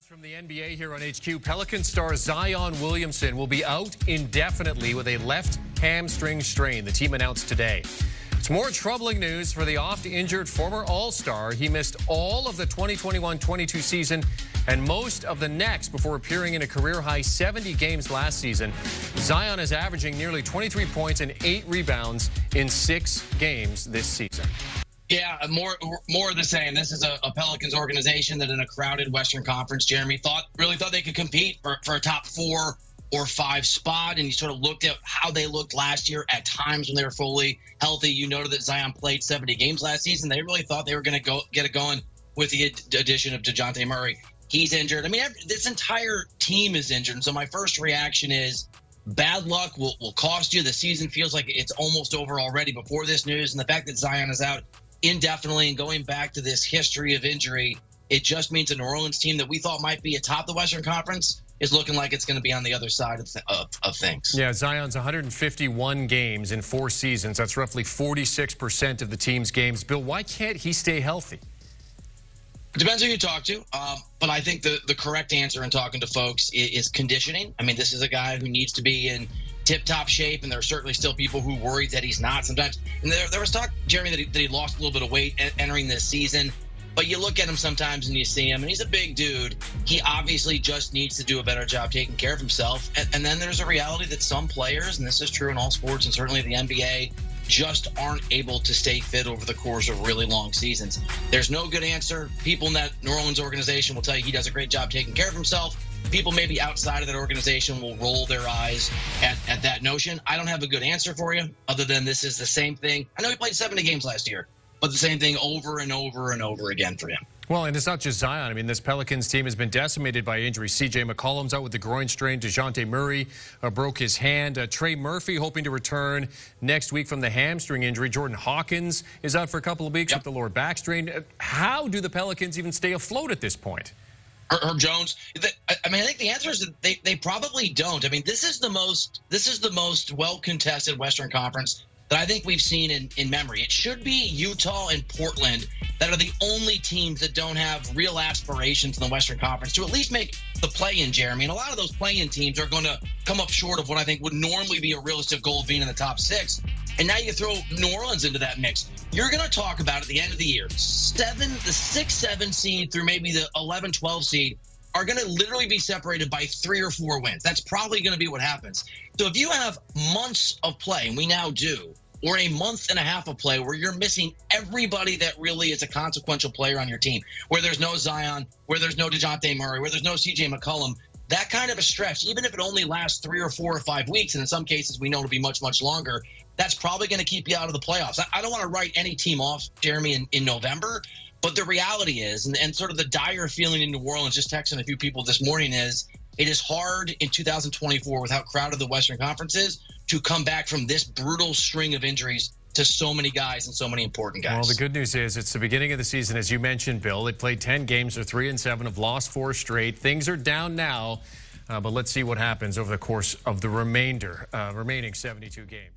From the NBA here on HQ, Pelican star Zion Williamson will be out indefinitely with a left hamstring strain, the team announced today. It's more troubling news for the oft-injured former All-Star. He missed all of the 2021-22 season and most of the next before appearing in a career-high 70 games last season. Zion is averaging nearly 23 points and 8 rebounds in 6 games this season. Yeah, more of the same. This is a Pelicans organization that in a crowded Western Conference, Jeremy really thought they could compete for a top 4 or 5 spot. And you sort of looked at how they looked last year at times when they were fully healthy. You noted that Zion played 70 games last season. They really thought they were going to get it going with the addition of Dejounte Murray. He's injured. I mean, this entire team is injured. And so my first reaction is bad luck will cost you. The season feels like it's almost over already before this news. And the fact that Zion is out indefinitely and going back to this history of injury, it just means a New Orleans team that we thought might be atop the Western Conference is looking like it's going to be on the other side of things. Yeah, Zion's 151 games in 4 seasons. That's roughly 46% of the team's games. Bill, why can't he stay healthy? It depends who you talk to, but I think the correct answer in talking to folks is conditioning. I mean, this is a guy who needs to be in tip-top shape, and there are certainly still people who worry that he's not sometimes. And there was talk, Jeremy, that he lost a little bit of weight entering this season. But you look at him sometimes and you see him, and he's a big dude. He obviously just needs to do a better job taking care of himself. And then there's a reality that some players, and this is true in all sports and certainly the NBA, just aren't able to stay fit over the course of really long seasons. There's no good answer. People in that New Orleans organization will tell you he does a great job taking care of himself. People maybe outside of that organization will roll their eyes at that notion. I don't have a good answer for you other than this is the same thing. I know he played 70 games last year, but the same thing over and over and over again for him. Well, and it's not just Zion. I mean, this Pelicans team has been decimated by injuries. CJ McCollum's out with the groin strain. Dejounte Murray broke his hand. Trey Murphy hoping to return next week from the hamstring injury. Jordan Hawkins is out for a couple of weeks with the lower back strain. How do the Pelicans even stay afloat at this point? Herb Jones. I mean, I think the answer is that they probably don't. I mean, this is the most well-contested Western Conference that I think we've seen in memory. It should be Utah and Portland that are the only teams that don't have real aspirations in the Western Conference to at least make the play-in, Jeremy. And a lot of those play-in teams are going to come up short of what I think would normally be a realistic goal of being in the top 6. And now you throw New Orleans into that mix. You're going to talk about at the end of the year, the 6-7 seed through maybe the 11-12 seed are going to literally be separated by 3 or 4 wins. That's probably going to be what happens. So if you have months of play, and we now do, or a month and a half of play where you're missing everybody that really is a consequential player on your team, where there's no Zion, where there's no Dejounte Murray, where there's no CJ McCollum, that kind of a stretch, even if it only lasts 3 or 4 or 5 weeks, and in some cases we know it'll be much, much longer, that's probably going to keep you out of the playoffs. I don't want to write any team off, Jeremy, in November, but the reality is, and sort of the dire feeling in New Orleans, just texting a few people this morning, is it is hard in 2024 with how crowded the Western Conference is to come back from this brutal string of injuries to so many guys and so many important guys. Well, the good news is it's the beginning of the season, as you mentioned, Bill. They played 10 games, they're 3-7, have lost 4 straight. Things are down now, but let's see what happens over the course of the remaining 72 games.